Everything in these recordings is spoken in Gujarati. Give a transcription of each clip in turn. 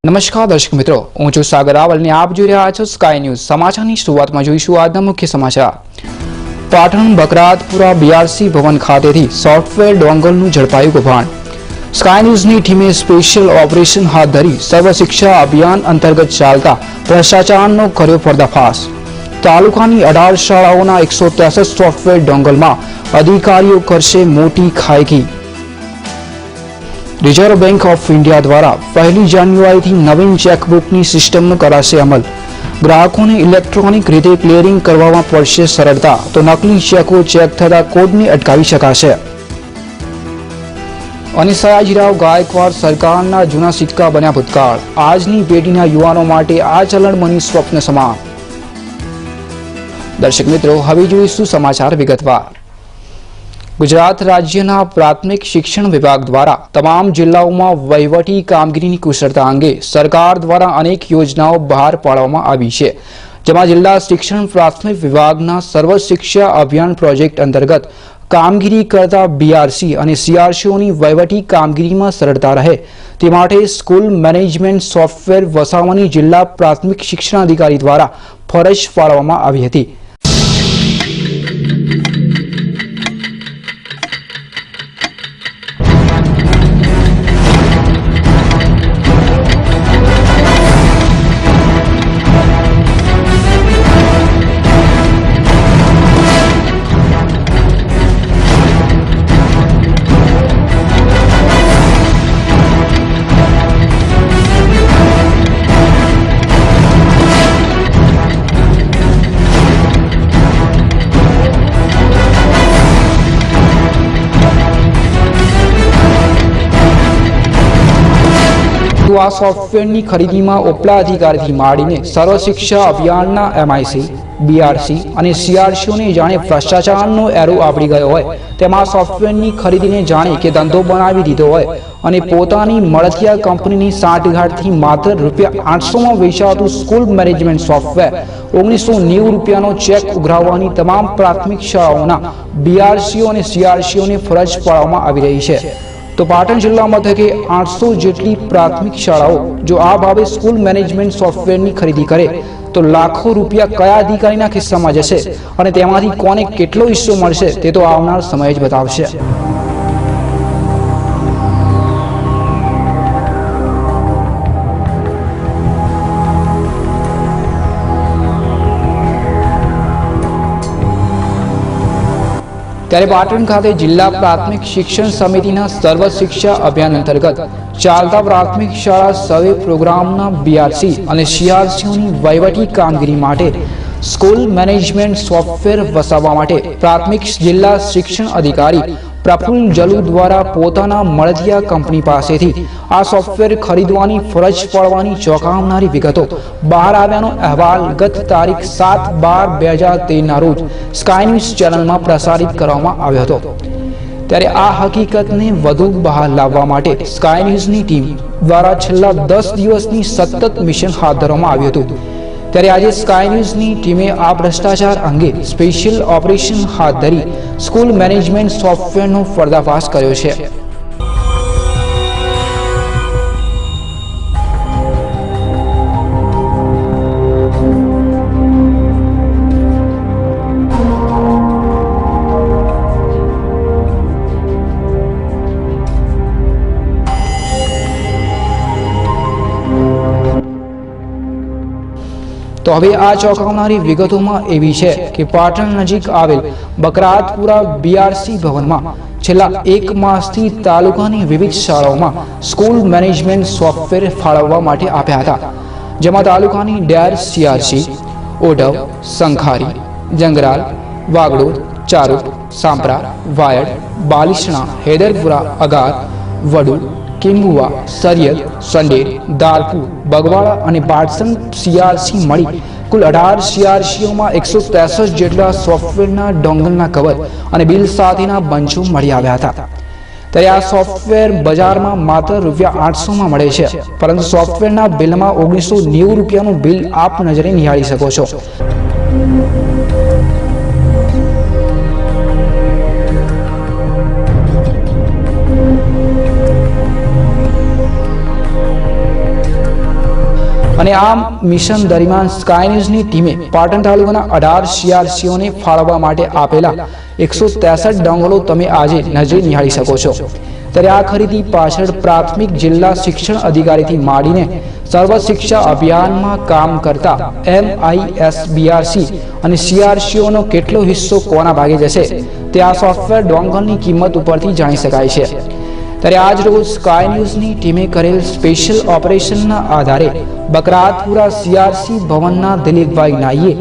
નમસ્કાર દર્શક મિત્રો, હું છું સાગર રાવલ અને આપ જોઈ રહ્યા છો સ્કાય ન્યૂઝ. સમાચારની શરૂઆતમાં જોઈશું આજના મુખ્ય સમાચાર. પાટણ બકરાતપુરા બીઆરસી ભવન ખાતેથી સોફ્ટવેર ડોંગલનું ઝડપાયું કૌભાંડ. સ્કાય ન્યૂઝની ટીમે સ્પેશિયલ ઓપરેશન હાથ ધરી સર્વ શિક્ષા અભિયાન અંતર્ગત ચાલતા ભ્રષ્ટાચારનો કર્યો પર્દાફાશ. તાલુકાની 18 શાળાઓના 163 સોફ્ટવેર ડોંગલમાં અધિકારીઓ કરશે મોટી ખાયકી. રિઝર્વ બેંક ઓફ ઇન્ડિયા દ્વારા 1 જાન્યુઆરીથી નવીન ચેકબુકની સિસ્ટમનો કરાશે અમલ. ગ્રાહકોને ઇલેક્ટ્રોનિક રીતે ક્લિયરિંગ કરવામાં પડશે સરળતા, તો નકલી ચેકો ચેક થતા કોડને અટકાવી શકાશે. અને સયાજીરાવ ગાયકવાડ સરકારના જૂના સિક્કા બન્યા ભૂતકાળ. આજની પેઢીના યુવાનો માટે આ ચલણ બની સ્વપ્ન સમાન. દર્શક મિત્રો, હવે જોઈશું સમાચાર વિગતવાર. ગુજરાત રાજ્યના પ્રાથમિક શિક્ષણ વિભાગ દ્વારા તમામ જિલ્લાઓમાં વહીવટી કામગીરીની કુશળતા અંગે સરકાર દ્વારા અનેક યોજનાઓ બહાર પાડવામાં આવી છે, જેમાં જિલ્લા શિક્ષણ પ્રાથમિક વિભાગના સર્વ શિક્ષા અભિયાન પ્રોજેક્ટ અંતર્ગત કામગીરી કરતા બીઆરસી અને સીઆરસીઓની વહીવટી કામગીરીમાં સરળતા રહે તે માટે સ્કૂલ મેનેજમેન્ટ સોફ્ટવેર વસાવવાની જિલ્લા પ્રાથમિક શિક્ષણ અધિકારી દ્વારા ફરજ પાડવામાં આવી હતી. આ સોફ્ટવેરની ખરીદીમાં ઉપલા અધિકારીથી માંડીને સર્વ શિક્ષા અભિયાનના એમઆઈસી, બીઆરસી અને સીઆરસીઓને જાણે ભ્રષ્ટાચારનો એરો આપડી ગયો હોય તેમાં સોફ્ટવેરની ખરીદીને જાણે કે ધંધો બનાવી દીધો હોય અને પોતાની મળતિયા કંપનીની સાંઠગાંઠથી માત્ર ₹800માં વેચાતું સ્કૂલ મેનેજમેન્ટ સોફ્ટવેર 1990 રૂપિયાનો ચેક ઉઘરાવવાની તમામ પ્રાથમિક શાળાઓના બીઆરસીઓ અને સીઆરસીઓને ફરજ પાડવામાં આવી રહી છે. તો પાટણ જિલ્લા મથકે 800 જેટલી પ્રાથમિક શાળાઓ જો આ ભાવે સ્કૂલ મેનેજમેન્ટ સોફ્ટવેરની ખરીદી કરે તો લાખો રૂપિયા કયા અધિકારીના ખિસ્સામાં જશે અને તેમાંથી કોને કેટલો હિસ્સો મળશે તે તો આવનાર સમય જ બતાવશે. ત્યારે પાટણ ખાતે જિલ્લા પ્રાથમિક શિક્ષણ સમિતિના સર્વ શિક્ષા અભિયાન અંતર્ગત ચાલતા પ્રાથમિક શાળા સર્વે પ્રોગ્રામના બીઆરસી અને સીઆરસીઓની વહીવટી કામગીરી માટે સ્કૂલ મેનેજમેન્ટ સોફ્ટવેર વસાવવા માટે પ્રાથમિક જિલ્લા શિક્ષણ અધિકારી પ્રફુલ્લ જલુ દ્વારા પોતાના મળતિયા કંપની પાસેથી આ સોફ્ટવેર ખરીદવાની ફરજ પાડવાની ચોંકાવનારી વિગતો બહાર આવ્યાનો અહેવાલ ગત તારીખ 7/12/2013ના રોજ સ્કાય ન્યૂઝ ચેનલમાં પ્રસારિત કરવામાં આવ્યો હતો. ત્યારે આ હકીકતને વધુ બહાર લાવવા માટે સ્કાય ન્યૂઝની ટીમ દ્વારા છેલ્લા 10 દિવસની સતત મિશન હાથ ધરવામાં આવ્યું હતું. ત્યારે આજે સ્કાય ન્યૂઝની ટીમે આ ભ્રષ્ટાચાર અંગે સ્પેશિયલ ઓપરેશન હાથ ધરી સ્કૂલ મેનેજમેન્ટ સોફ્ટવેરનો પર્દાફાશ કર્યો છે. તો હવે આ ચોંકાવનારી વિગતોમાં એવી છે કે પાટણ નજીક આવેલ બકરાતપુરા બીઆરસી ભવનમાં છેલ્લા 1 માસથી તાલુકાની વિવિધ શાળાઓમાં સ્કૂલ મેનેજમેન્ટ સોફ્ટવેર ફાળવવા માટે આપ્યા હતા, જેમાં તાલુકાની ડેર સીઆરસી, ઓઢવ, સંખારી, જંગરાલ, વાગડોદ, ચારોટ, સાંપરા, વાયડ, બાલિસણા, હેદરપુરા, અગાર, વડુ, કેમ્બુવા, સરિયદ, સંડેર, દાલપુર, બગવાડા અને બાટસન સીઆરસી મળી કુલ 18 સીઆરસીઓમાં 163 જેટલા સોફ્ટવેરના ડોંગલના કવર અને બિલ સાથેના બંચો મળી આવ્યા હતા. ત્યારે આ સોફ્ટવેર બજારમાં માત્ર ₹800માં મળે છે, પરંતુ સોફ્ટવેરના બિલમાં 1990 રૂપિયાનું બિલ આપ નજરે નિહાળી શકો છો. અને આ મિશન દરમિયાન સ્કાય ન્યૂઝની ટીમે પાટણ તાલુકાના 18 સીઆરસીઓને ફાળવવા માટે આપેલા 163 ડોંગલો તમે આજે નજરે નિહાળી શકો છો। ત્યારે આ ખરીદી પાછળ પ્રાથમિક જિલ્લા શિક્ષણ અધિકારીથી માંડીને સર્વ શિક્ષા અભિયાનમાં કામ કરતા MISBRC અને CRCOનો કેટલો હિસ્સો કોના ભાગે જશે તે આ સોફ્ટવેર ડોંગલની કિંમત ઉપરથી જાણી શકાય છે। ત્યારે આજ રોજ સ્કાય ન્યૂઝની ટીમે કરેલ સ્પેશિયલ ઓપરેશનના આધારે બકરાતપુરા CRC ભવનના દિલીપભાઈ નાઈએ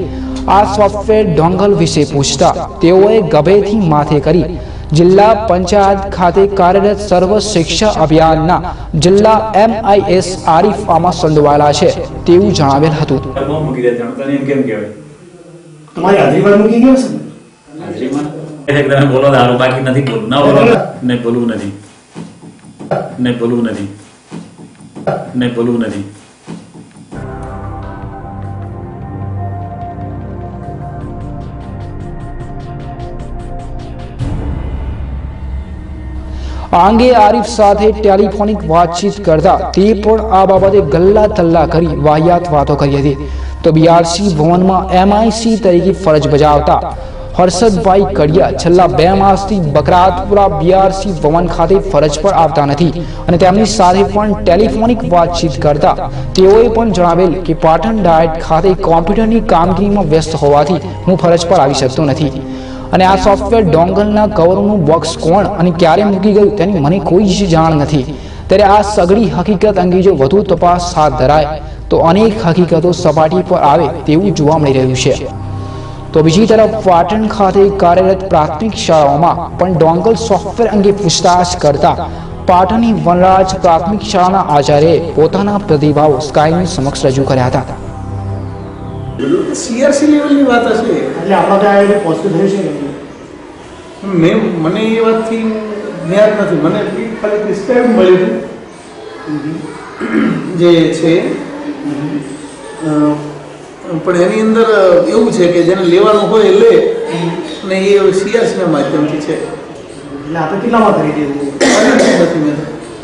આ સોફ્ટવેર ડોંગલ વિશે પૂછતા તેઓએ ગભેથી માથે કરી જિલ્લા પંચાયત ખાતે કાર્યરત સર્વ શિક્ષા અભિયાનના જિલ્લા MIS આરીફ આમાં સંડોવાયેલા છે તેવું જણાવેલ હતું। આ અંગે આરીફ સાથે ટેલિફોનિક વાતચીત કરતા તે પણ આ બાબતે ગલ્લા તલ્લા કરી વાહિયાત વાતો કરી હતી। તો BRC ભવનમાં MIC તરીકે ફરજ બજાવતા હર્ષદભાઈ કડિયા છેલ્લા 2 માસથી બકરાતપુરા BRC ભવન ખાતે ફરજ પર આવતા નથી અને તેમની સાથે પણ ટેલિફોનિક વાતચીત કરતા તેઓએ પણ જણાવેલ કે પાટણ ડાયટ ખાતે કોમ્પ્યુટરની કામગીરીમાં વ્યસ્ત હોવાથી હું ફરજ પર આવી શકતો નથી અને આ સોફ્ટવેર ડોંગલના કવરનું બોક્સ કોણ અને ક્યારે મૂકી ગયું તેની મને કોઈ જ જાણ નથી। ત્યારે આ સઘળી હકીકત અંગે જો વધુ તપાસ હાથ ધરાય તો અનેક હકીકતો સપાટી પર આવે તેવું જોવા મળી રહ્યું છે। તો બીજી તરફ પાટણ ખાતે કાર્યરત પ્રાથમિક શાળાઓમાં પણ ડોંગલ સોફ્ટવેર અંગે પૂછતાછ કરતા પાટણની વનરાજ પ્રાથમિક શાળાના આચાર્યએ પોતાના પ્રતિભાવો સ્કાય ન્યૂઝ સમક્ષ રજૂ કર્યા હતા। CRC લેવલની વાત હશે એટલે આપણા ત્યાં એ પોઝિટિવ થયું છે મને એ વાતથી જ્ઞાન નથી। મને ખાલી પ્રિસ્ક્રાઇબ મળ્યું જે છે પણ એની અંદર એવું છે કે જેને લેવાનું હોય લે ને એ CRCના માધ્યમથી છે। એટલે આપણે કેટલામાં ખરીદીએ નથી મેં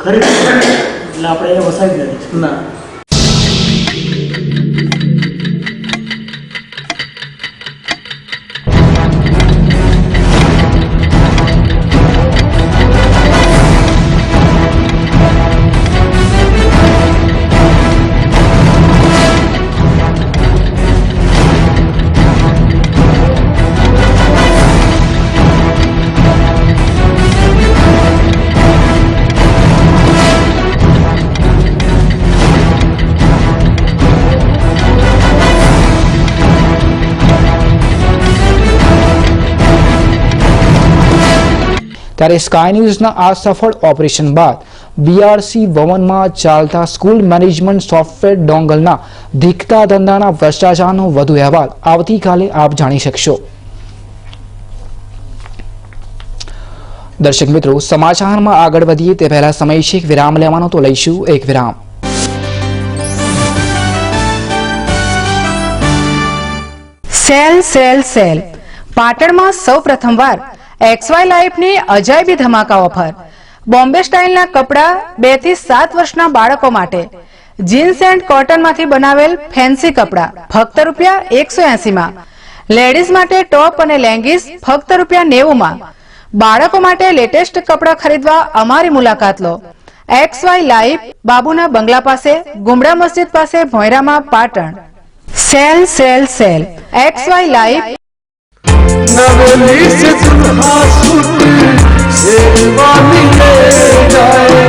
ખરીદી એટલે આપણે એને વસાવી દીધા ના। ત્યારે સ્કાય ન્યૂઝના આ સફળ ઓપરેશન બાદ BRC ભવનમાં ચાલતા સ્કૂલ મેનેજમેન્ટ સોફ્ટવેર ડોંગલના ધીકતા ધંધાના ભ્રષ્ટાચારનો વધુ અહેવાલ આવતીકાલે આપ જાણી શકશો। દર્શક મિત્રો, સમાચારમાં આગળ વધીએ તે પહેલા સમય છે વિરામ લેવાનો, તો લઈશું એક વિરામ। સેલ સેલ સેલ પાટણમાં સૌ પ્રથમવાર XY લાઈફની અજાયબી ધમાકા ઓફર। બોમ્બે સ્ટાઇલના કપડા 2 થી 7 વર્ષના બાળકો માટે જીન્સ એન્ડ કોટનમાંથી બનાવેલ ફેન્સી કપડા ફક્ત ₹180 માં। લેડીઝ માટે ટોપ અને લેંગીસ ફક્ત ₹90 માં। બાળકો માટે લેટેસ્ટ કપડા ખરીદવા અમારી મુલાકાત લો। XY લાઈફ, બાબુના બંગલા પાસે, ગુમડા મસ્જિદ પાસે, ભોંયરામાં, Patan. Sale sale sale XY life. Naveli से दुल्हा सूट शेरवानी ले जाए,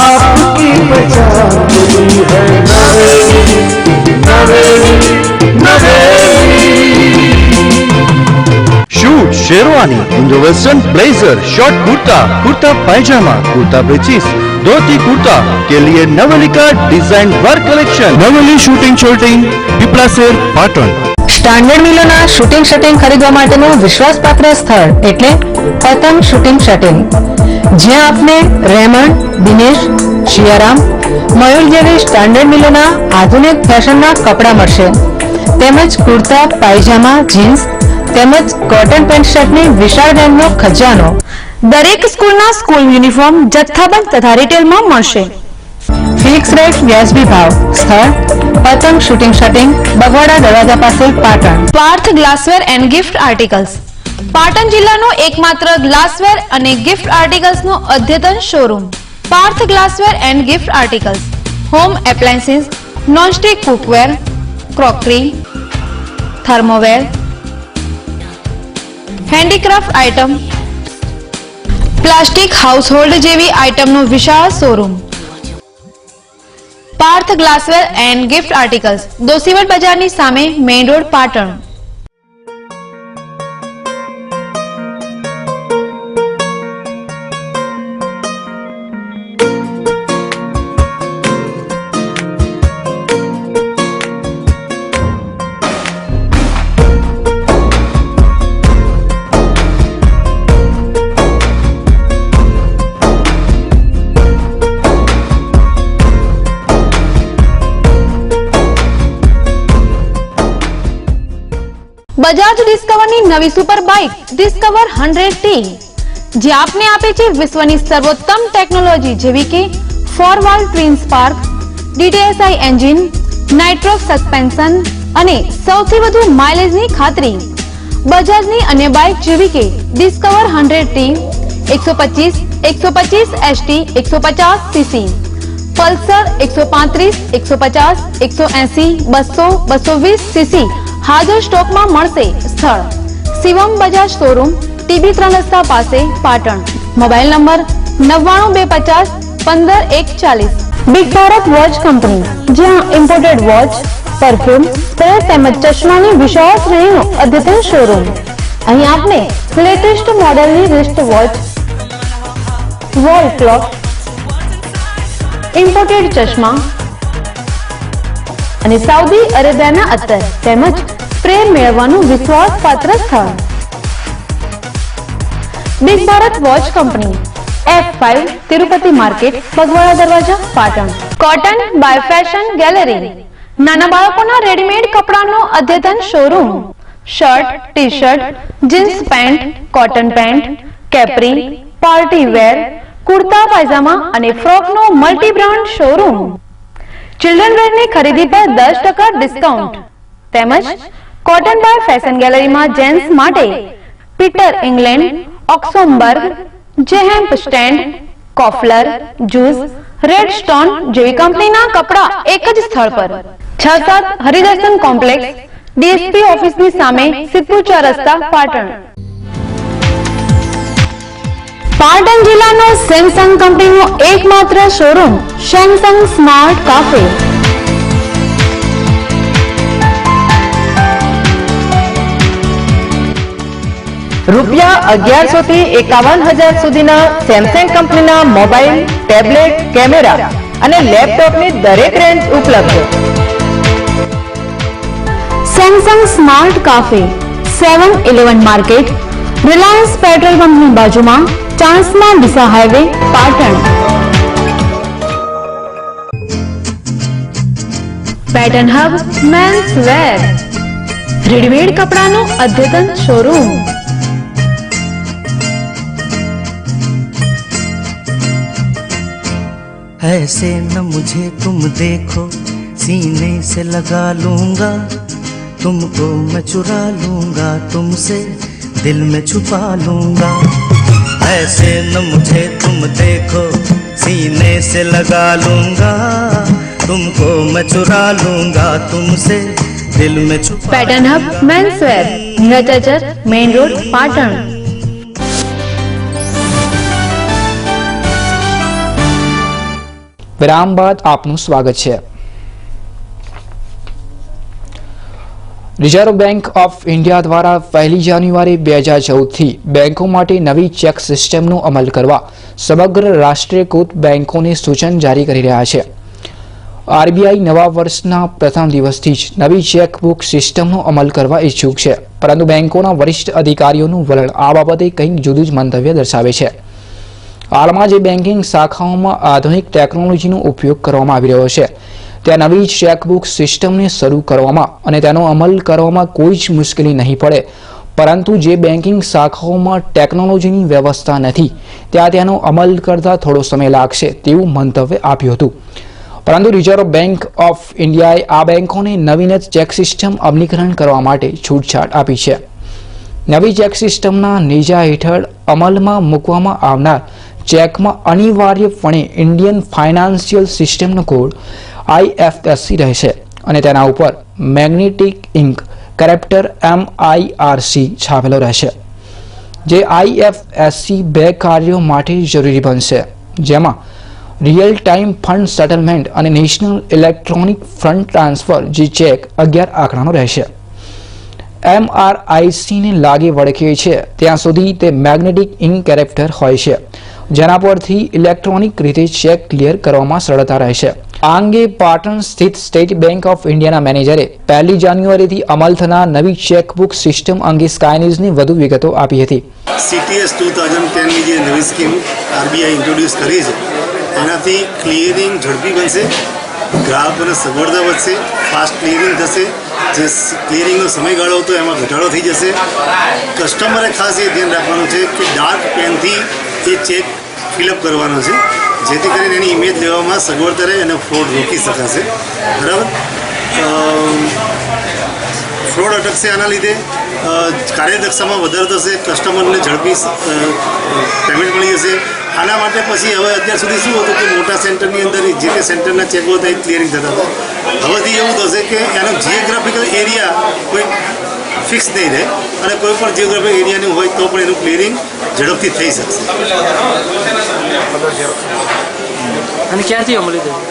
आपकी पहचान हुई है Naveli Naveli Naveli. Suit sherwani, Indo western blazer, short kurta, kurta pyjama, kurta breeches, dhoti kurta के लिए नवेली का design work collection. Naveli suiting shirting Pipla Sher Patan. Standard મિલોના શૂટિંગ શર્ટિંગ ખરીદવા માટેનું વિશ્વાસપાત્ર સ્થળ એટલે પતંગ શૂટિંગ શર્ટિંગ, જ્યાં આપને રેમન્ડ, દિનેશ, શિયારામ, મયુર જેવી સ્ટાન્ડર્ડ મિલોના આધુનિક ફેશનના કપડા મળશે, તેમજ કુર્તા, પાયજામા, જીન્સ તેમજ કોટન પેન્ટ શર્ટની વિશાળ રેન્જનો ખજાનો। દરેક સ્કૂલના સ્કૂલ યુનિફોર્મ જથ્થાબંધ તથા રિટેલમાં મળશે। ફિક્સ રેટ વ્યાજબી ભાવ. સ્થળ પતંગ શૂટિંગ શટિંગ બગવાડા દરવાજા પાસે Patan. Parth glassware and gift articles Patan જિલ્લાનો એકમાત્ર ગ્લાસવેર અને ગિફ્ટ આર્ટિકલ્સનો અદ્યતન showroom. Parth glassware and gift articles home appliances, nonstick cookware, crockery, thermoware, handicraft item, plastic household જેવી આઇટમનો વિશાળ showroom. Parth glassware and gift articles, દોશીવડ બજારની સામે, મેઇન રોડ, પાટણ. બજાજ ડિસ્કવરની નવી સુપર બાઇક ડિસ્કવર 100T જે આપને આપે છે વિશ્વની સર્વોત્તમ ટેકનોલોજી જેવી કે 4 twin spark, DTSI engine, nitrox suspension અને સૌથી વધુ માઇલેજની ખાતરી. બજાજની અન્ય બાઇક જેવી કે discover 100T, 125, 125 ST, 150 cc, Pulsar 135, 150, 180, 200, 220 cc હાજર સ્ટોકમાં મળશે. સ્થળ શિવમ બજાજ શોરૂમ, TB 3 રસ્તા પાસે, Patan. Mobile number 9925514140. Big Bharat watch company જ્યાં ઇમ્પોર્ટેડ વોચ, પરફ્યુમ, સ્પ્રે તેમજ ચશ્માની વિશાળ શ્રેણીનો અદ્યતન શોરૂમ. અહીં આપને લેટેસ્ટ મોડેલની wrist watch, wall clock, imported ચશ્મા અને સાઉદી અરેબિયાના અત્તર તેમજ સ્પ્રે મેળવવાનું વિશ્વાસપાત્ર સ્થળ. Big Bharat watch company, F5 Tirupati market, Bagwada Darwaja, Patan. Cotton by fashion gallery નાના બાળકોના રેડીમેડ કપડાનો અદ્યતન showroom. Shirt, T-shirt, jeans pant, cotton pant, capri, party wear, kurta pyjama અને ફ્રોકનો મલ્ટી બ્રાન્ડ શોરૂમ. ચિલ્ડ્રન વેરની ખરીદી પર 10% ડિસ્કાઉન્ટ તેમજ કોટન બાય ફેશન ગેલેરીમાં જેન્ટ્સ માટે Peter England, Oxemberg, J Hampstead, કોફલર, જૂસ, રેડ સ્ટોન જેવી કંપનીના કપડા એક જ સ્થળ પર. 6-7 હરિદર્શન કોમ્પ્લેક્સ, DSP ઓફિસની સામે, સિદ્ધપુર 4 રસ્તા, પાટણ. પાટણ જિલ્લાનો સેમસંગ કંપનીનો એકમાત્ર શોરૂમ સેમસંગ સ્માર્ટ કાફે. રૂપિયા 1100 થી 51,000 સુધીના સેમસંગ કંપનીના મોબાઈલ, ટેબ્લેટ, કેમેરા અને લેપટોપની દરેક રેન્જ ઉપલબ્ધ. Samsung smart cafe 7-11 market, Reliance petrol પંપની બાજુમાં, Chanasma Deesa highway, Patan. Pattern hub mens wear readymade કપડાનું અદ્યતન શોરૂમ. ऐसे न मुझे तुम देखो, सीने से लगा लूंगा, तुमको मैं चुरा लूंगा, तुमसे दिल में छुपा लूंगा. ऐसे न मुझे तुम देखो, सीने से लगा लूंगा, तुमको मैं चुरा लूंगा, तुमसे दिल में छुपा. પેટર્ન હબ મેન્સ વેર, નીરજાચર, મેઇન રોડ, પાટણ. વિરામ બાદ આપનું સ્વાગત છે. રિઝર્વ બેંક ઓફ ઇન્ડિયા દ્વારા 1 જાન્યુઆરી 2014થી બેંકો માટે નવી ચેક સિસ્ટમનો અમલ કરવા સમગ્ર રાષ્ટ્રીયકૃત બેંકોને સૂચન જારી કરી રહ્યા છે. આરબીઆઈ નવા વર્ષના પ્રથમ દિવસથી જ નવી ચેકબુક સિસ્ટમનો અમલ કરવા ઈચ્છુક છે, પરંતુ બેંકોના વરિષ્ઠ અધિકારીઓનું વલણ આ બાબતે કંઈક જુદું જ મંતવ્ય દર્શાવે છે. હાલમાં જે બેન્કિંગ શાખાઓમાં આધુનિક ટેકનોલોજીનો ઉપયોગ કરવામાં આવી રહ્યો છે ત્યાં નવી ચેકબુક સિસ્ટમને શરૂ કરવામાં અને તેનો અમલ કરવામાં કોઈ જ મુશ્કેલી નહીં પડે, પરંતુ જે બેન્કિંગ શાખાઓમાં ટેકનોલોજીની વ્યવસ્થા નથી ત્યાં તેનો અમલ કરતા થોડો સમય લાગશે તેવું મંતવ્ય આપ્યું હતું. પરંતુ રિઝર્વ બેંક ઓફ ઇન્ડિયાએ આ બેંકોને નવીન ચેક સિસ્ટમ અમલીકરણ કરવા માટે છૂટછાટ આપી છે. નવી ચેક સિસ્ટમના નેજા હેઠળ અમલમાં મૂકવામાં આવનાર ચેકમાં અનિવાર્યપણે ઇન્ડિયન ફાઇનાન્શિયલ સિસ્ટમનો કોડ IFSC રહેશે અને તેના ઉપર મેગ્નેટિક ઇન્ક કેરેક્ટર MIRC છાપેલો રહેશે. જે IFSC બે કાર્યો માટે જરૂરી બનશે, જેમાં રિયલ ટાઈમ ફંડ સેટલમેન્ટ અને નેશનલ ઇલેક્ટ્રોનિક ફંડ ટ્રાન્સફર, જે ચેક 11 આંકડાનો રહેશે. MRIC ને લાગે વળગે છે ત્યાં સુધી તે મેગ્નેટિક ઇન્ક કેરેક્ટર હોય છે, જેના પરથી ઇલેક્ટ્રોનિક રીતે ચેક ક્લિયર કરવામાં સરળતા રહેશે. આ અંગે પાટણ સ્થિત સ્ટેટ બેંક ઓફ ઇન્ડિયાના મેનેજરે 1 જાન્યુઆરીથી અમલ થનાર નવી ચેકબુક સિસ્ટમ અંગે સ્કાય ન્યૂઝને વધુ વિગતો આપી હતી. CTS 2010ની જે નવી સ્કીમ RBI ઇન્ટ્રોડ્યુસ કરી છે, એનાથી ક્લિયરિંગ ઝડપી બનશે, ગ્રાહકોને સગવડતા વધશે, ફાસ્ટ ક્લિયરિંગ થશે. જે ક્લિયરિંગનો સમયગાળો હતો એમાં ઘટાડો થઈ જશે. કસ્ટમરે ખાસ એ ધ્યાન રાખવાનું છે કે ડાર્ક પેનથી એ ચેક ફિલઅપ કરવાનો છે, જેથી કરીને એની ઇમેજ લેવામાં સગવડતા રહે અને ફ્રોડ રોકી શકાશે. બરાબર, ફ્રોડ અટકશે. આના લીધે કાર્યદક્ષતામાં વધારો થશે, કસ્ટમરને ઝડપી પેમેન્ટ મળી જશે. આના માટે પછી હવે અત્યાર સુધી શું હતું કે મોટા સેન્ટરની અંદર જે તે સેન્ટરના ચેકો હતા એ ક્લિયરિંગ થતા હતા. હવેથી એવું થશે કે એનો જિયોગ્રાફિકલ એરિયા કોઈ ફિક્સ નહીં રહે અને કોઈ પણ જિયોગ્રાફિકલ એરિયાનું હોય તો પણ એનું ક્લિયરિંગ ઝડપથી થઈ શકશે. અને ક્યાંથી અમલી થયું?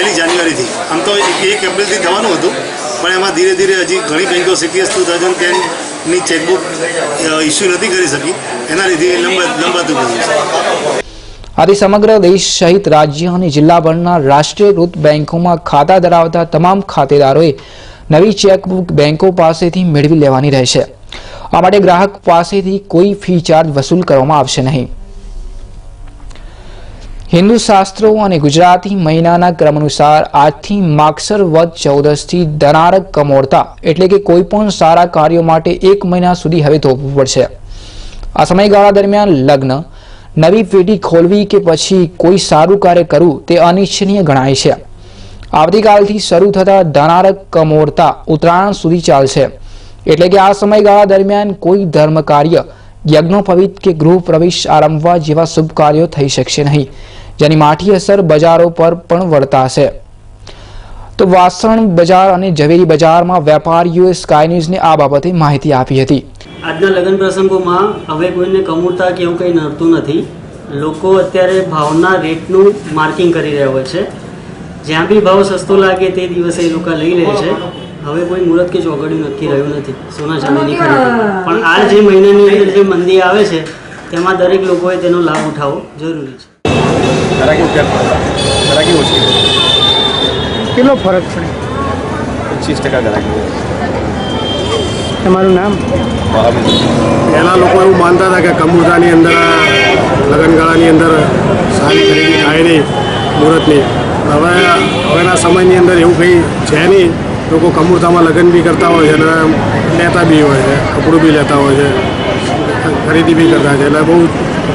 1 જાન્યુઆરીથી. આમ તો 1 એપ્રિલથી થવાનું હતું, પણ એમાં ધીરે ધીરે હજી ઘણી બેંકો CTS 2010ની ચેકબુક ઇસ્યુ નથી કરી શકી, એના લીધે લંબાતું ગયું છે. આથી સમગ્ર દેશ સહિત રાજ્ય અને જિલ્લાભરના રાષ્ટ્રીયકૃત બેંકોમાં ખાતા ધરાવતા તમામ ખાતેદારોએ નવી ચેકબુક બેંકો પાસેથી મેળવી લેવાની રહેશે. આ માટે ગ્રાહક પાસેથી કોઈ ફી ચાર્જ વસૂલ કરવામાં આવશે નહીં. હિન્દુ શાસ્ત્રો અને ગુજરાતી મહિનાના ક્રમ અનુસાર આજથી માગસર વદ 14થી ધનારક કમોરતા એટલે કે કોઈ પણ સારા કાર્યો માટે 1 મહિના સુધી હવે થોભવું પડશે. આ સમયગાળા દરમિયાન લગ્ન, નવી પેઢી ખોલવી કે પછી કોઈ સારું કાર્ય કરવું તે અનિચ્છનીય ગણાય છે. આવતીકાલથી શરૂ થતા ધનારક કમોરતા ઉત્તરાયણ સુધી ચાલશે, એટલે કે આ સમયગાળા દરમિયાન કોઈ ધર્મ કાર્ય, યજ્ઞોપવિત કે ગૃહ પ્રવેશ આરંભવા જેવા શુભ કાર્યો થઈ શકશે નહીં, જેની માઠી અસર બજારો પર પણ વર્તાશે. તો વાસણ બજાર અને ઝવેરી બજારમાં વેપારીઓએ સ્કાય ન્યૂઝને આ બાબતે માહિતી આપી હતી. આજના લગ્ન પ્રસંગોમાં હવે કોઈને કમૂરતા કે એવું કંઈ નડતું નથી. લોકો અત્યારે ભાવના રેટનું માર્કિંગ કરી રહ્યા હોય છે. જ્યાં બી ભાવ સસ્તો લાગે તે દિવસે એ લોકો લઈ લે છે. હવે કોઈ મુહૂર્ત કે ચોઘડિયું નક્કી રહ્યું નથી સોના ચાંદીની ખરીદી. પણ આ જે મહિનાની અંદર જે મંદી આવે છે તેમાં દરેક લોકોએ તેનો લાભ ઉઠાવવો જરૂરી છે. કેટલો ફરક પડે? 25% ગ્રાહકી. તમારું નામ? પહેલાં લોકો એવું માનતા હતા કે કમૂરતાની અંદર લગ્નગાળાની અંદર સારી ખરીદી થાય નહીં મુહૂર્તની. હવેના સમયની અંદર એવું કંઈ છે નહીં. લોકો કમૂરતામાં લગ્ન બી કરતા હોય છે અને લેતા બી હોય છે, કપડું બી લેતા હોય છે, ખરીદી બી કરતા છે. એટલે બહુ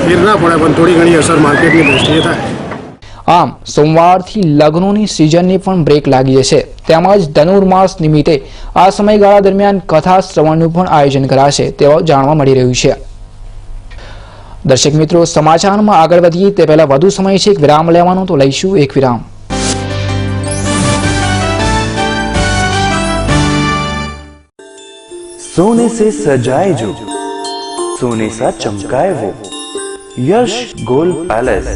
ફેર ના પડે, પણ થોડી ઘણી અસર માર્કેટની દ્રષ્ટિએ થાય. આમ સોમવારથી લગ્નોની સિઝનને પણ બ્રેક લાગી જશે. તેમજ ધનુર્માસ નિમિત્તે આ સમયગાળા દરમિયાન કથા શ્રવણનું પણ આયોજન કરાશે તેવું જાણવા મળી રહ્યું છે. દર્શક મિત્રો, સમાચારમાં આગળ વધીએ તે પહેલા વધુ સમય છે એક વિરામ લેવાનો, તો લઈશું એક વિરામ. सोने से सजाए जो सोने सा चमकाए वो Yash gold palace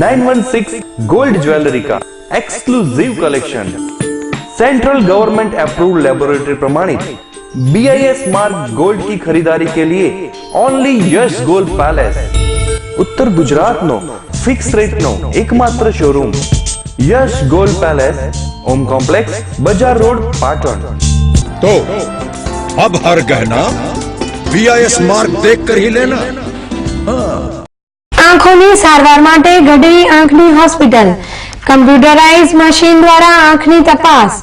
916 gold jewellery का exclusive collection central government approved laboratory प्रमाणित BIS मार्क गोल्ड की खरीदारी के लिए only Yash gold palace Uttar Gujarat नो फिक्स रेट नो एकमात्र showroom Yash gold palace home complex बजार रोड पाटण. तो अब हर गहना BIS मार्क देखकर ही लेना. આંખોની સારવાર માટે ગઢવી આંખની હોસ્પિટલ કમ્પ્યુટરાઇઝ મશીન દ્વારા આંખની તપાસ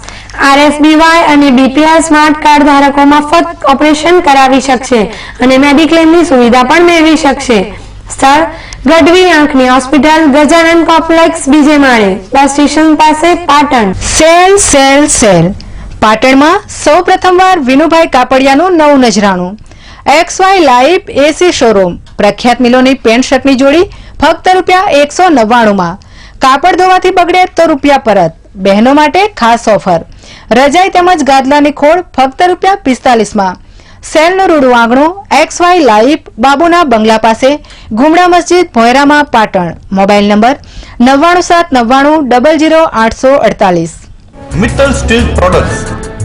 RSBY અને BPL સ્માર્ટ કાર્ડ ધારકો મફત ઓપરેશન કરાવી શકશે અને મેડિક્લેમની સુવિધા પણ મેળવી શકશે. સ્થળ ગઢવી આંખની હોસ્પિટલ, ગજાનન કોમ્પ્લેક્સ, બીજે માળે, બસ સ્ટેશન પાસે, પાટણ. સેલ સેલ સેલ પાટણમાં સૌ પ્રથમવાર વિનુભાઈ કાપડિયાનું નવું નજરાણું. XY લાઈવ એસી શોરૂમ, પ્રખ્યાત મિલોની પેન્ટ શર્ટની જોડી ફક્ત ₹199 કાપડ ધોવાથી બગડે તો રૂપિયા પરત. બહેનો માટે ખાસ ઓફર. રજાઈ તેમજ ગાદલાની ખોળ ફક્ત ₹45. સેલનું રૂડું આંગણું XY લાઈવ, બાબુના બંગલા પાસે, ગુમડા મસ્જિદ, ભોયરામાં, Patan. Mobile number 9790000848. Mittal steel products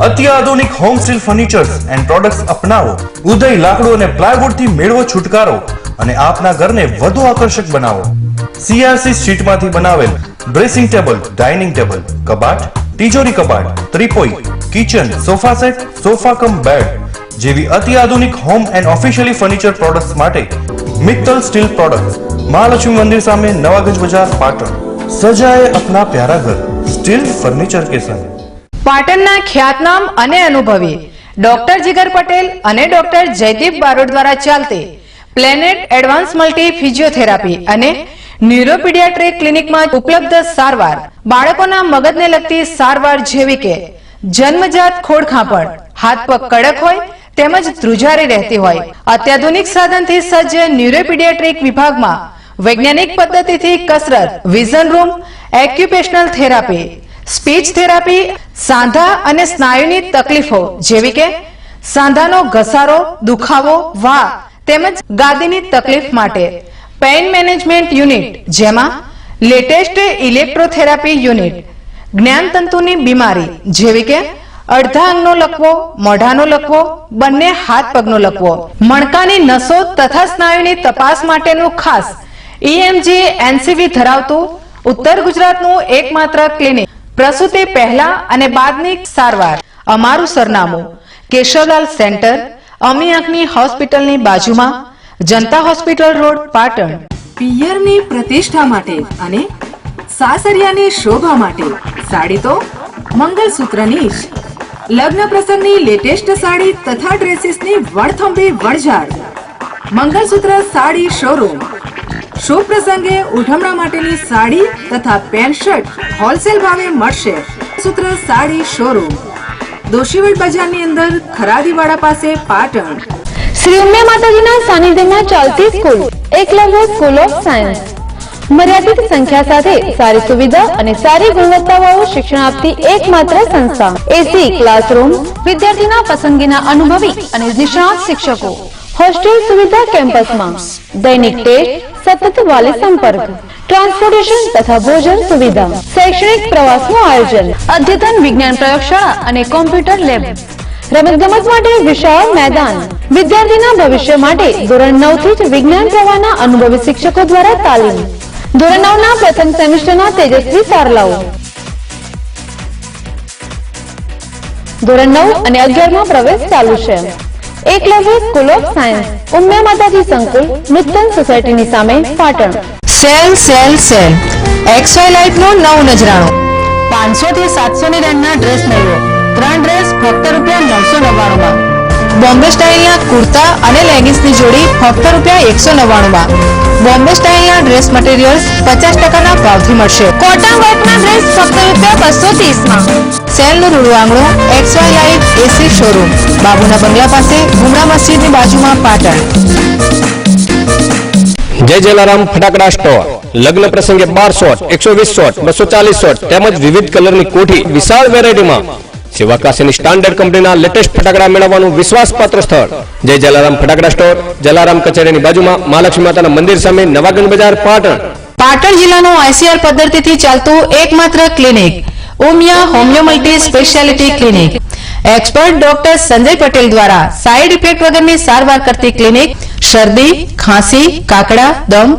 અત્યાધુનિક home steel furnitures and products અપનાવો. ઉદય લાકડું અને પ્લાયવુડ થી મેળવો છુટકારો અને આપના ઘરને વધુ આકર્ષક બનાવો. CRC શીટમાંથી બનાવેલ ડ્રેસિંગ ટેબલ, ડાઇનિંગ ટેબલ, કબાટ, તિજોરી કબાટ, ત્રિપોઈ, kitchen, sofa set, sofa cum bed જેવી અત્યાધુનિક home and officially furniture products માટે મિત્તલ સ્ટીલ પ્રોડક્ટ્સ, મહાલક્ષ્મી મંદિર સામે, નવાગંજ બજાર, પાટણ. સજાએ અપના પ્યારા ઘર સ્ટીલ ફર્નિચર કે સંગ. પાટણના ખ્યાતનામ અને અનુભવી ડોક્ટર જીગર પટેલ અને ડોક્ટર જયદીપ બારોટ દ્વારા ચાલતી પ્લેનેટ એડવાન્સ મલ્ટી ફિઝિયોથેરાપી અને ન્યુરોપીડિયાટ્રિક ક્લિનિકમાં ઉપલબ્ધ સારવાર. બાળકોના મગજને લગતી સારવાર જેવી કે જન્મજાત ખોડખાંપણ, હાથ પગ કડક હોય તેમજ ધ્રુજારી રહેતી હોય. અત્યાધુનિક સાધનથી સજ્જ ન્યુરોપીડિયાટ્રિક વિભાગમાં વૈજ્ઞાનિક પદ્ધતિથી કસરત, vision room, occupational therapy, speech therapy, સાંધા અને સ્નાયુની તકલીફો જેવી કે સાંધાનો ઘસારો, દુખાવો, વા તેમજ ગાદીની તકલીફ માટે પેઇન મેનેજમેન્ટ યુનિટ, જેમાં લેટેસ્ટ ઇલેક્ટ્રોથેરાપી યુનિટ, જ્ઞાનતંતુની બીમારી જેવી કે અડધા અંગનો લકવો, મોઢાનો લકવો, બંને હાથ પગનો લકવો, મણકાની નસો તથા સ્નાયુની તપાસ માટેનું ખાસ EMG NCV ધરાવતું ઉત્તર ગુજરાતનું એકમાત્ર ક્લિનિક. પ્રસૂતિ પહેલા અને બાદની સારવાર. અમારું સરનામું કેશવલાલ સેન્ટર, અમી આંખની હોસ્પિટલની બાજુમાં, જનતા હોસ્પિટલ રોડ, પાટણ. પિયરની પ્રતિષ્ઠા માટે અને સાસરિયાની શોભા માટે સાડી તો મંગલસૂત્રની જ. લગ્ન પ્રસંગની લેટેસ્ટ સાડી તથા ડ્રેસીસની વણથંભી વણઝાર. મંગલસૂત્ર સાડી શોરૂમ. શુભ પ્રસંગે ઉઠમણા માટેની સાડી તથા પેન્ટ શર્ટ હોલસેલ ભાવે મળશે. સૂત્ર સાડી શોરૂમ, દોશીવડ બજારની અંદર, ખરાદીવાડા પાસે, પાટણ. શ્રી ઉમિયા માતાજીના સાનિધ્યમાં ચાલતી school Eklavya school of science. મર્યાદિત સંખ્યા સાથે સારી સુવિધા અને સારી ગુણવત્તાવાળું શિક્ષણ આપતી એકમાત્ર સંસ્થા. એસી ક્લાસરૂમ, વિદ્યાર્થીના પસંદગીના અનુભવી અને નિષ્ણાત શિક્ષકો, હોસ્ટેલ સુવિધા કેમ્પસમાં, દૈનિક ટેસ્ટ, સતત વાલી સંપર્ક, ટ્રાન્સપોર્ટેશન તથા ભોજન સુવિધા, શૈક્ષણિક પ્રવાસનું આયોજન, અદ્યતન વિજ્ઞાન પ્રયોગશાળા અને કોમ્પ્યુટર લેબ, રમતગમત માટે વિશાળ મેદાન. વિદ્યાર્થીના ભવિષ્ય માટે ધોરણ 9 થી જ વિજ્ઞાન પ્રવાહના અનુભવી શિક્ષકો દ્વારા તાલીમ. ધોરણ 9 ના પ્રથમ સેમેસ્ટરના તેજસ્વી તારલાઓ. ધોરણ 9 અને 11 માં પ્રવેશ ચાલુ છે. Eklavya school of science, Umiya માતાજી સંકુલ, મિત્તલ સોસાયટીની સામે, Patan. Sale sale sale XY લાઈફનું નવું નજરાણું. 500 થી 700 ની રેન્જના ડ્રેસ મેળવો. 3 ડ્રેસ ફક્ત ₹999. બોમ્બે સ્ટાઇલના કુર્તા અને લેગિંગ્સની જોડી ફક્ત ₹199. બોમ્બે સ્ટાઇલના ડ્રેસ મટીરિયલ્સ 50% ભાવથી મળશે. કોટન વર્કના ડ્રેસ ફક્ત ₹230. સેલનું રૂડું આંગણું XY લાઈવ એસી શોરૂમ, બાબુના બંગલા પાસે, ગુમડા મસ્જિદની બાજુમાં, પાટણ. જય જલારામ ફટાકડા સ્ટોર. લગ્ન પ્રસંગે 12 શોટ, 120 શોટ, 240 શોટ તેમજ વિવિધ કલરની કોઠી વિશાળ વેરાયટીમાં સેવાકાશીની સ્ટાન્ડર્ડ કંપનીના લેટેસ્ટ ફટાકડા મેળવવાનું વિશ્વાસપાત્ર સ્થળ જય જલારામ ફટાકડા સ્ટોર, જલારામ કચેરીની બાજુમાં, મહાલક્ષ્મી માતાના મંદિર સામે, નવાગંજ બજાર, પાટણ. પાટણ જિલ્લાનું ICR પદ્ધતિથી ચાલતું એકમાત્ર clinic Umiya homeo multi speciality clinic. Expert doctor Sanjay Patel દ્વારા સાઇડ ઇફેક્ટ વગરની સારવાર કરતી ક્લિનિક. શરદી, ખાંસી, કાકડા, દમ,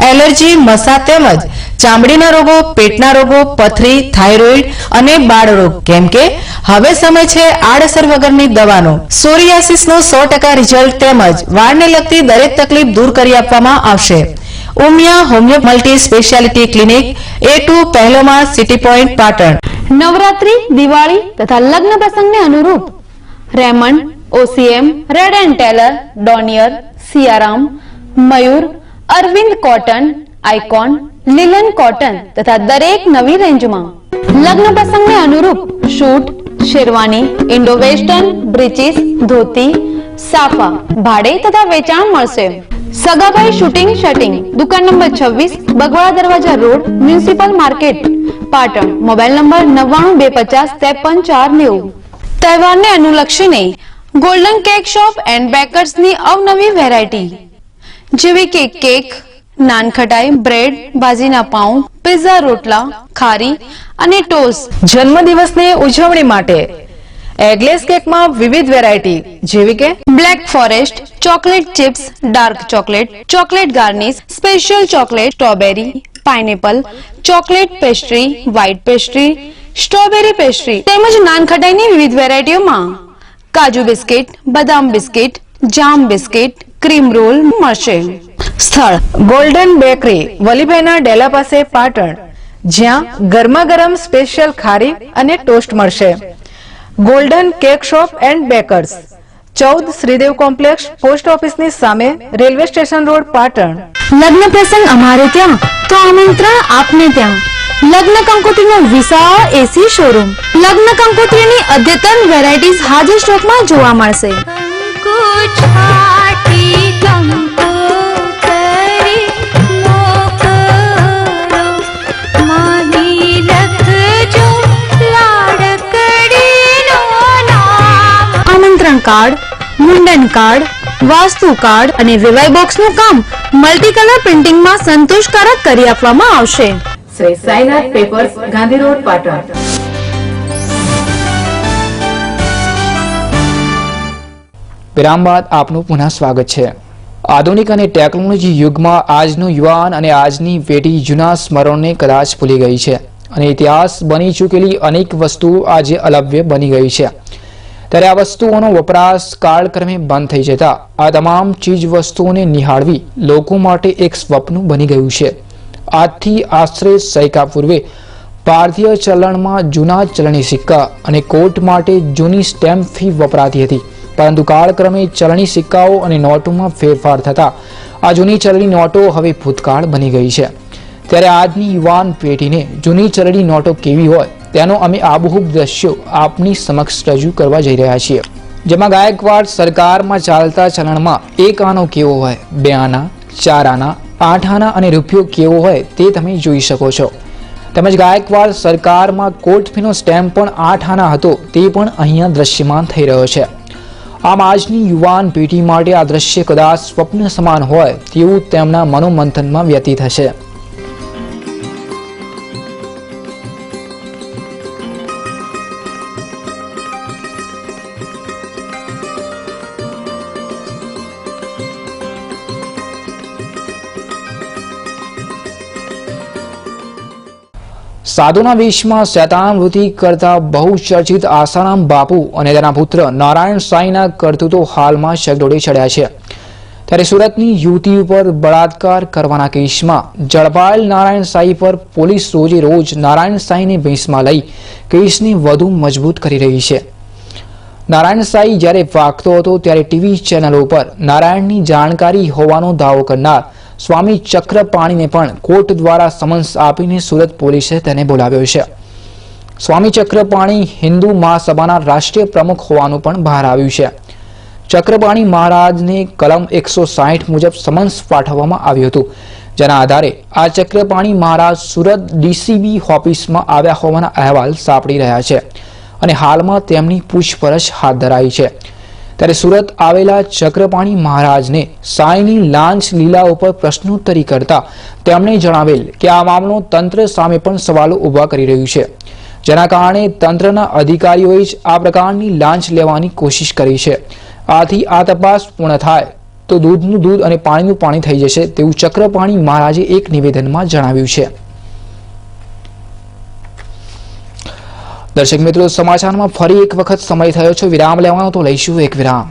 એલર્જી, મસા તેમજ ચામડીના રોગો, પેટના રોગો, પથરી, થાઇરોઇડ અને બાળરોગ. કેમ કે હવે સમય છે આડઅસર વગરની દવાનો. સોરિયાસિસનું 100% રિઝલ્ટ તેમજ વાળને લગતી દરેક તકલીફ દૂર કરી આપવામાં આવશે. Umiya homeo multi speciality clinic, A2 પહેલોમાં, સિટી પોઈન્ટ, પાટણ. નવરાત્રી, દિવાળી તથા લગ્ન પ્રસંગને અનુરૂપ Raymond, OCM, Reid and Taylor, Donear, Siyaram, Mayur, Arvind cotton, icon, linen cotton તથા દરેક નવી રેન્જમાં લગ્ન પ્રસંગને અનુરૂપ suit, sherwani, Indo western, breeches, dhoti, safa ભાડે તથા વેચાણ મળશે. સગાભાઈ શૂટિંગ શટિંગ, દુકાન number 26, Bagwada Darwaja road, municipal market, Patan. Mobile number 9925533490. તહેવારને અનુલક્ષીને ગોલ્ડન કેક શોપ એન્ડ બેકર્સની અવનવી વેરાયટી જેવી કે કેક, નાનખટાઈ, બ્રેડ, બાજીના પાઉં, પિઝા, રોટલા, ખારી અને ટોસ્ટ. જન્મદિવસની ઉજવણી માટે એગલેસ કેકમાં વિવિધ વેરાયટી જેવી કે black forest, chocolate chips, dark chocolate, chocolate garnish, special chocolate, strawberry, pineapple, chocolate pastry, white pastry, strawberry pastry તેમજ નાનખટાઈની વિવિધ વેરાયટીઓમાં કાજુ બિસ્કિટ, બદામ બિસ્કિટ, જામ બિસ્કિટ, ક્રીમ રોલ મળશે. સ્થળ ગોલ્ડન બેકરી, વલીભાઈના ડેલા પાસે, પાટણ, જ્યાં ગરમા ગરમ સ્પેશિયલ ખારી અને ટોસ્ટ મળશે. Golden cake shop and bakers, 14 Shridev complex, post ઓફિસની સામે, રેલવે સ્ટેશન રોડ, પાટણ. લગ્ન પ્રસંગ અમારે ત્યાં તો આમંત્રણ આપને ત્યાં. લગ્ન કંકોત્રીનો વિશાળ એસી શોરૂમ, લગ્ન કંકોત્રીની અદ્યતન વેરાયટીઝ હાજર સ્ટોકમાં જોવા મળશે. આમંત્રણ કાર્ડ, મુંડન કાર્ડ, વાસ્તુ કાર્ડ અને વિવાહ બોક્સનું કામ મલ્ટી કલર પ્રિન્ટિંગમાં સંતોષકારક કરી આપવામાં આવશે. Shri Sainath papers, Gandhi road, Patan. વિરામ બાદ આપનું પુનઃ સ્વાગત છે. આધુનિક અને ટેકનોલોજી યુગમાં આજનો યુવાન અને આજની પેઢી જૂના સ્મરણોને કદાચ ભૂલી ગઈ છે અને ઇતિહાસ બની ચૂકેલી અનેક વસ્તુઓ આજે અલભ્ય બની ગઈ છે. ત્યારે આ વસ્તુઓનો વપરાશ કાળક્રમે બંધ થઈ જતા આ તમામ ચીજ વસ્તુઓને નિહાળવી લોકો માટે એક સ્વપ્ન બની ગયું છે. આજથી આશરે સૈકા પૂર્વે ભારતીય ચલણમાં જૂના ચલણી સિક્કા અને કોટ માટે જૂની સ્ટેમ્પ ફી વપરાતી હતી, પરંતુ કાળક્રમે ચલણી સિક્કાઓ અને નોટોમાં ફેરફાર થતા આ જૂની ચલણી નોટો હવે ભૂતકાળ બની ગઈ છે. ત્યારે આજની યુવાન પેઢીને જૂની ચલણી નોટો કેવી હોય તેનો અમે આબેહૂબ દ્રશ્યો આપની સમક્ષ રજૂ કરવા જઈ રહ્યા છીએ. જેમાં ગાયકવાડ સરકારમાં ચાલતા ચલણમાં 1 આનો કેવો હોય, 2 આના, 4 આના, 8 આના અને રૂપિયો કેવો હોય તે તમે જોઈ શકો છો. તેમજ ગાયકવાડ સરકારમાં કોટ ફીનો સ્ટેમ્પ પણ 8 આના હતો તે પણ અહીંયા દ્રશ્યમાન થઈ રહ્યો છે. આમ આજની યુવાન પેઢી માટે આ દ્રશ્ય કદાચ સ્વપ્ન સમાન હોય તેવું તેમના મનોમંથનમાં વ્યતીત થશે. સાધુના વેશમાં શેતાનવૃત્તિ કરતા બહુચર્ચિત આસારામ બાપુ અને તેના પુત્ર નારાયણ સાંઈના કરતૂતો હાલમાં ચકડોળે ચડ્યા છે. ત્યારે સુરતની યુવતી ઉપર બળાત્કાર કરવાના કેસમાં ઝડપાયેલ નારાયણ સાંઈ પર પોલીસ રોજે રોજ નારાયણ સાંઈને ભેંસમાં લઈ કેસને વધુ મજબૂત કરી રહી છે. નારાયણ સાંઈ જ્યારે વાગતો હતો ત્યારે ટીવી ચેનલો પર નારાયણની જાણકારી હોવાનો દાવો કરનાર સ્વામી ચક્રપાણીને પણ કોર્ટ દ્વારા સમન્સ આપીને સુરત પોલીસે તેને બોલાવ્યો છે. સ્વામી ચક્રપાણી હિન્દુ મહાસભાના રાષ્ટ્રીય પ્રમુખ હોવાનું પણ બહાર આવ્યું છે. ચક્રપાણી મહારાજને કલમ 160 મુજબ સમન્સ પાઠવવામાં આવ્યું હતું, જેના આધારે આ ચક્રપાણી મહારાજ સુરત ડીસીબી ઓફિસમાં આવ્યા હોવાના અહેવાલ સાંપડી રહ્યા છે અને હાલમાં તેમની પૂછપરછ હાથ ધરાઈ છે. ત્યારે સુરત આવેલા ચક્રપાણી મહારાજને સાંઈની લાંચ લીલા ઉપર પ્રશ્નોત્તરી કરતા તેમણે જણાવેલ કે આ મામલો તંત્ર સામે પણ સવાલો ઊભા કરી રહ્યું છે, જેના કારણે તંત્રના અધિકારીઓએ જ આ પ્રકારની લાંચ લેવાની કોશિશ કરી છે. આથી આ તપાસ પૂર્ણ થાય તો દૂધનું દૂધ અને પાણીનું પાણી થઈ જશે તેવું ચક્રપાણી મહારાજે એક નિવેદનમાં જણાવ્યું છે. દર્શક મિત્રો, સમાચારમાં ફરી એક વખત સમય થયો છે વિરામ લેવાનો, તો લઈશું એક વિરામ.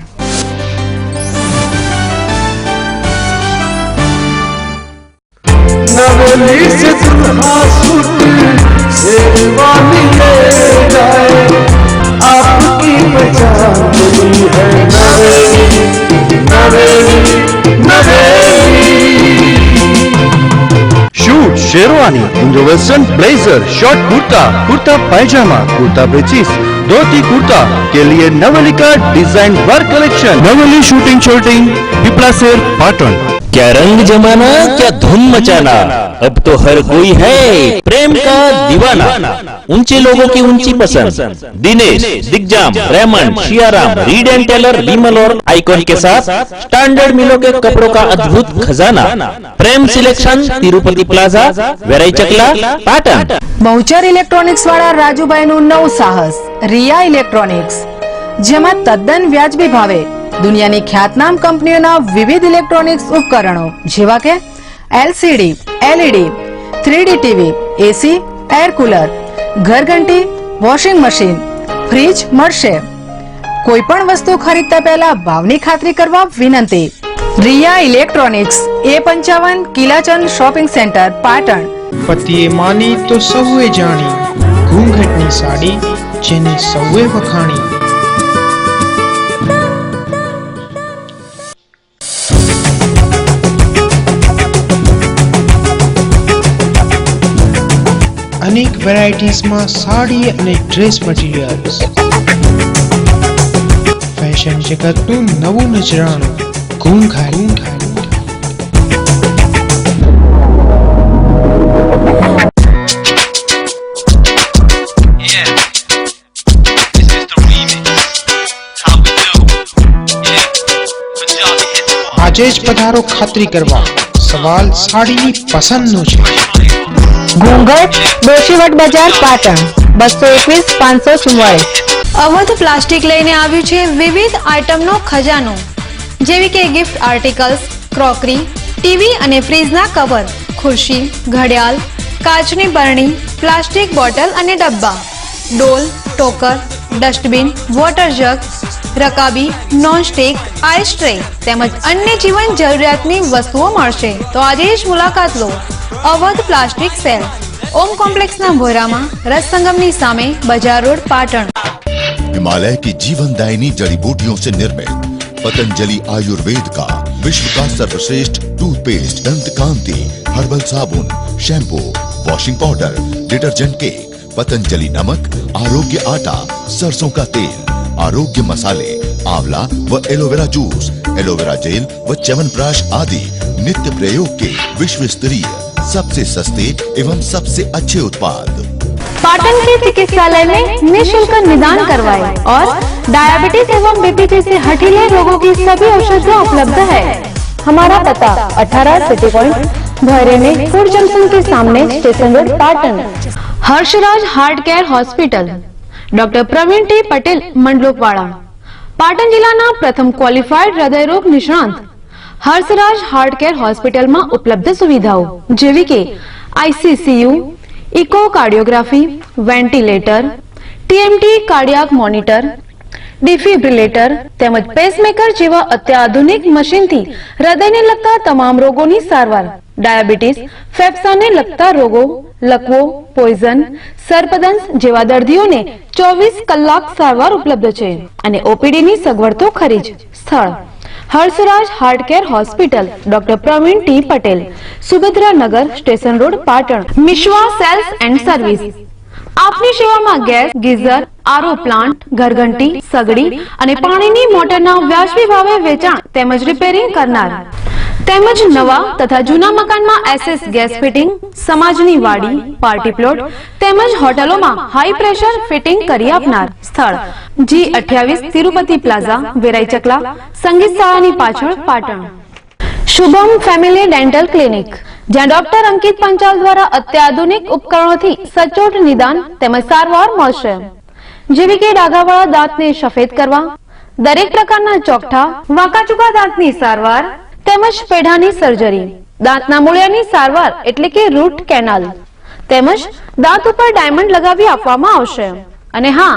Sherwani, Indo western blazer, short kurta, kurta pyjama, kurta breeches, dhoti kurta के लिए Navalika design work collection, Navli suiting shirting, Piplaser Patan. क्या रंग जमाना, क्या धूम मचाना, अब तो हर कोई है प्रेम का दीवाना। ऊंचे लोगों की ऊंची पसंद, Dinesh, Digjam, Raymond, Siyaram, Reid and Taylor, Vimal और आइकॉन के साथ स्टैंडर्ड मिलों के कपड़ों का अद्भुत खजाना। प्रेम सिलेक्शन, तिरुपति प्लाजा, वेराई चकला, पाटन। બહુચર ઇલેક્ટ્રોનિક્સ વાળા રાજુભાઈનું નવું સાહસ રિયા ઇલેક્ટ્રોનિક્સ, જેમાં તદ્દન વ્યાજબી ભાવે દુનિયાની ખ્યાતનામ કંપનીઓના વિવિધ ઇલેક્ટ્રોનિક્સ ઉપકરણો જેવા કે LCD, LED, 3D TV, AC, air cooler, ઘરઘંટી, વોશિંગ મશીન, ફ્રીજ મળશે। કોઈ પણ વસ્તુ ખરીદતા પહેલા ભાવની ખાતરી કરવા વિનંતી। Riya electronics, A55 Kilachand shopping centre, Patan. પતિએ માની તો સૌએ જાણી, ઘૂંઘટની સાડી જેને સૌએ વખાણી। અનેક વેરાયટીઝમાં સાડી અને ડ્રેસ મટીરિયલ્સ, ફેશન જગતનું નવું નજરાણું, ઘૂંઘાટ। આજે જ પધારો ખાતરી કરવા, સવાલ સાડીની પસંદનો છે। ઘૂંઘટ, દોશીવટ બજાર, પાટણ 221 544। અવધ પ્લાસ્ટિક લઈને આવ્યું છે વિવિધ આઇટમનો ખજાનો, જેવી કે ગિફ્ટ આર્ટિકલ્સ, ક્રોકરી, ટીવી અને ફ્રીજના કવર, ખુરશી, ઘડિયાળ, કાચની બરણી, પ્લાસ્ટિક બોટલ અને ડબ્બા, ડોલ, ટોકર, ડસ્ટબિન, વોટર જગ, રકાબી, નોનસ્ટિક, આઈસ ટ્રે તેમજ અન્ય જીવન જરૂરિયાતની વસ્તુઓ મળશે। તો આજે જ મુલાકાત લો અવધ પ્લાસ્ટિક સેલ, ઓમ કોમ્પ્લેક્સના ભોરામાં, રસ સંગમની સામે, બજાર રોડ, પાટણ। हिमालय की जीवनदायिनी जड़ी बूटियों से निर्मित पतंजलि आयुर्वेद का विश्व का सर्वश्रेष्ठ टूथपेस्ट, दंत कांति, हर्बल साबुन, shampoo, washing powder, detergent cake, Patanjali नमक, आरोग्य आटा, सरसों का तेल, आरोग्य मसाले, आंवला व एलोवेरा जूस, एलोवेरा जेल व च्यवनप्राश आदि नित्य प्रयोग के विश्व स्तरीय सबसे सस्ते एवं सबसे अच्छे उत्पाद। पाटन के चिकित्सालय में निःशुल्क निदान करवाए और डायबिटीज एवं बीपी जैसे हठीले रोगों की सभी औषधियाँ उपलब्ध है। हमारा पता 18 सिटी पॉइंट, भैरे में फूड जंक्शन के सामने, station road, Patan. Harshraj heart care hospital, doctor Pravin T Patel, Mandlokwada, Patan जिल्लाना प्रथम क्वॉलिफाइड हृदयरोग निष्णात हर्षराज हार्ट केयर हॉस्पिटल में उपलब्ध सुविधाओं जेवी के ICCU, echocardiography, ventilator, TMT cardiac monitor, defibrillator તેમજ પેસમેકર જેવા અત્યાધુનિક મશીનથી હૃદયને લગતા તમામ રોગોની સારવાર, ડાયાબિટીસ, ફેફસાને લગતા રોગો, લકવો, પોઈઝન, સર્પદંશ જેવા દર્દીઓને 24 કલાક સારવાર ઉપલબ્ધ છે અને ઓપીડીની સગવડ તો ખરી જ। સ્થળ Harshraj heart care hospital, doctor Pravin T Patel, Subhadra Nagar, station road, Patan. Mishva sales and service, आपनी सेवामां गैस, गीઝર, આરો પ્લાન્ટ, ઘરઘંટી, સગડી અને પાણીની મોટરના વ્યાજબી ભાવે વેચાણ તેમજ રિપેરિંગ કરનાર તેમજ નવા તથા જૂના મકાનમાં એસએસ ગેસ ફિટિંગ, સમાજની વાડી, પાર્ટી પ્લોટ તેમજ હોટલોમાં હાઈ પ્રેશર ફિટિંગ કરી આપનાર। સ્થળ G28 તિરુપતિ પ્લાઝા, વેરાઈ ચકલા, સંગીત શાળાની પાછળ, Patan. Shubham family dental clinic, જ્યાં ડોક્ટર અંકિત પંચાલ દ્વારા અત્યાધુનિક ઉપકરણોથી સચોટ નિદાન તેમજ સારવાર મળશે, જેવી કે ડાઘાવાળા દાંતને સફેદ કરવા, દરેક પ્રકારના ચોકઠા, વાંકાચૂકા દાંતની સારવાર તેમજ પેઢાની સર્જરી, દાંતના મૂળિયાની સારવાર એટલે કે રૂટ કેનાલ તેમજ દાંત ઉપર ડાયમંડ લગાવી આપવામાં આવશે। અને હા,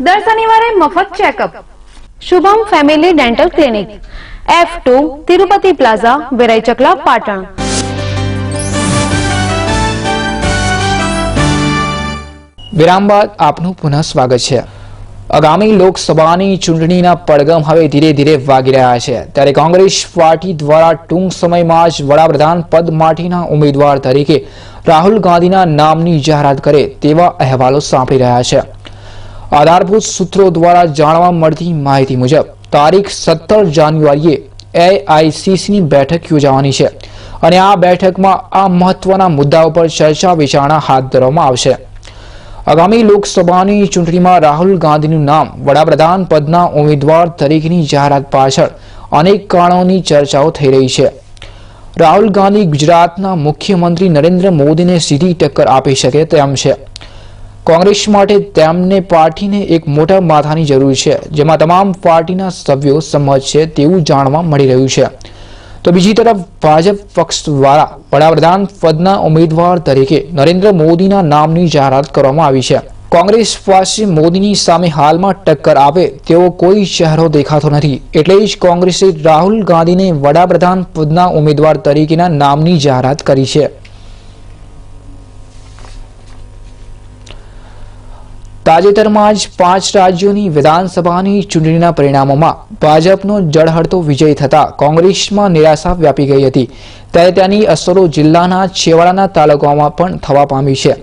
દર શનિવારે મફત checkup. Shubham family dental clinic, F2 Tirupati plaza, Verai Chakla, Patan. વિરામ બાદ આપનું પુનઃ સ્વાગત છે। આગામી લોકસભાની ચૂંટણીના પડઘમ હવે ધીરે ધીરે વાગી રહ્યા છે ત્યારે કોંગ્રેસ પાર્ટી દ્વારા ટૂંક સમયમાં જ વડાપ્રધાન પદ માટેના ઉમેદવાર તરીકે રાહુલ ગાંધીના નામની જાહેરાત કરે તેવા અહેવાલો સાંપડી રહ્યા છે। આધારભૂત સૂત્રો દ્વારા જાણવા મળતી માહિતી મુજબ તારીખ 17 જાન્યુઆરીએ એઆઈસીસીની બેઠક યોજાવાની છે અને આ બેઠકમાં આ મહત્વના મુદ્દાઓ પર ચર્ચા વિચારણા હાથ ધરવામાં આવશે। આગામી લોકસભાની ચૂંટણીમાં રાહુલ ગાંધીનું નામ વડાપ્રધાન પદના ઉમેદવાર તરીકેની જાહેરાત પાછળ અનેક કારણોની ચર્ચાઓ થઈ રહી છે। રાહુલ ગાંધી ગુજરાતના મુખ્યમંત્રી નરેન્દ્ર મોદીને સીધી ટક્કર આપી શકે તેમ છે। કોંગ્રેસ માટે તેમને પાર્ટીને એક મોટા માથાની જરૂર છે જેમાં તમામ પાર્ટીના સભ્યો સંમત છે તેવું જાણવા મળી રહ્યું છે। તો બીજી તરફ ભાજપ પક્ષ દ્વારા વડાપ્રધાન પદના ઉમેદવાર તરીકે નરેન્દ્ર મોદીના નામની જાહેરાત કરવામાં આવી છે। કોંગ્રેસ પાસે મોદીની સામે હાલમાં ટક્કર આપે તેવો કોઈ ચહેરો દેખાતો નથી એટલે જ કોંગ્રેસે રાહુલ ગાંધીને વડાપ્રધાન પદના ઉમેદવાર તરીકેના નામની જાહેરાત કરી છે। તાજેતરમાં જ 5 રાજ્યોની વિધાનસભાની ચૂંટણીના પરિણામોમાં ભાજપનો જળહળતો વિજય થતા કોંગ્રેસમાં નિરાશા વ્યાપી ગઈ હતી ત્યારે તેની અસરો જિલ્લાના છેવાડાના તાલુકાઓમાં પણ થવા પામી છે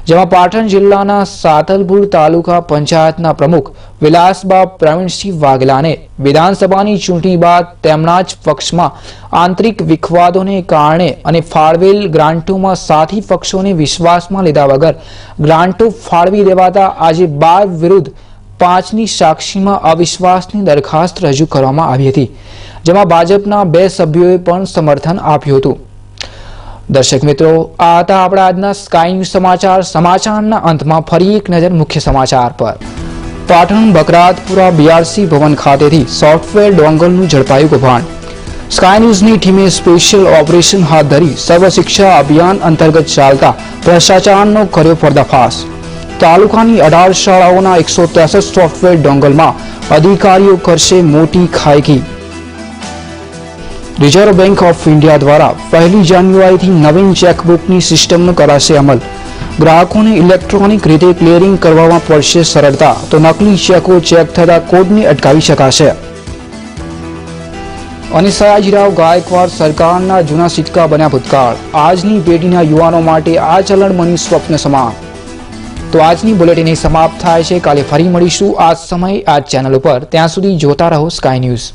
જેમાં પાટણ જિલ્લાના સાતલપુર તાલુકા પંચાયતના પ્રમુખ વિલાસબા પ્રવીણસિંહ વાઘેલાને વિધાનસભાની ચૂંટણી બાદ તેમના જ પક્ષમાં આંતરિક વિખવાદોને કારણે અને ફાળવેલ ગ્રાન્ટોમાં સાથી પક્ષોને વિશ્વાસમાં લીધા વગર ગ્રાન્ટો ફાળવી દેવાતા આજે 12 વિરુદ્ધ 5ની સાક્ષીમાં અવિશ્વાસની દરખાસ્ત રજૂ કરવામાં આવી હતી જેમાં ભાજપના 2 સભ્યોએ પણ સમર્થન આપ્યું હતું। દર્શક મિત્રો, આ હતા આપણા આજના સ્કાય ન્યૂઝ સમાચારના અંતમાં ફરી એક નજર મુખ્ય સમાચાર પર। પાટણ બકરાતપુરા બીઆરસી ભવન ખાતેથી સોફ્ટવેર ડોંગલનું ઝડપાયું કૌભાંડ। સ્કાય ન્યૂઝની ટીમે સ્પેશિયલ ઓપરેશન હાથ ધરી સર્વ શિક્ષા અભિયાન અંતર્ગત ચાલતા ભ્રષ્ટાચારનો કર્યો પર્દાફાશ। તાલુકાની 18 શાળાઓના 163 સોફ્ટવેર ડોંગલમાં અધિકારીઓ કરશે મોટી ખાયકી। રિઝર્વ બેંક ઓફ ઇન્ડિયા દ્વારા 1 જાન્યુઆરીથી નવીન ચેકબુકની સિસ્ટમનો કરાશે અમલ। ગ્રાહકોને ઇલેક્ટ્રોનિક રીતે ક્લિયરિંગ કરવામાં પડશે સરળતા તો નકલી ચેકો ચેક થતા કોડને અટકાવી શકાશે। અને સયાજીરાવ ગાયકવાડ સરકારના જૂના સિક્કા બન્યા ભૂતકાળ। આજની પેઢીના યુવાનો માટે આ ચલણ બન્યું સ્વપ્ન સમાન। તો આજની બુલેટિન સમાપ્ત થાય છે। કાલે ફરી મળીશું આ જ સમયે આ ચેનલ ઉપર। ત્યાં સુધી જોતા રહો સ્કાય ન્યૂઝ।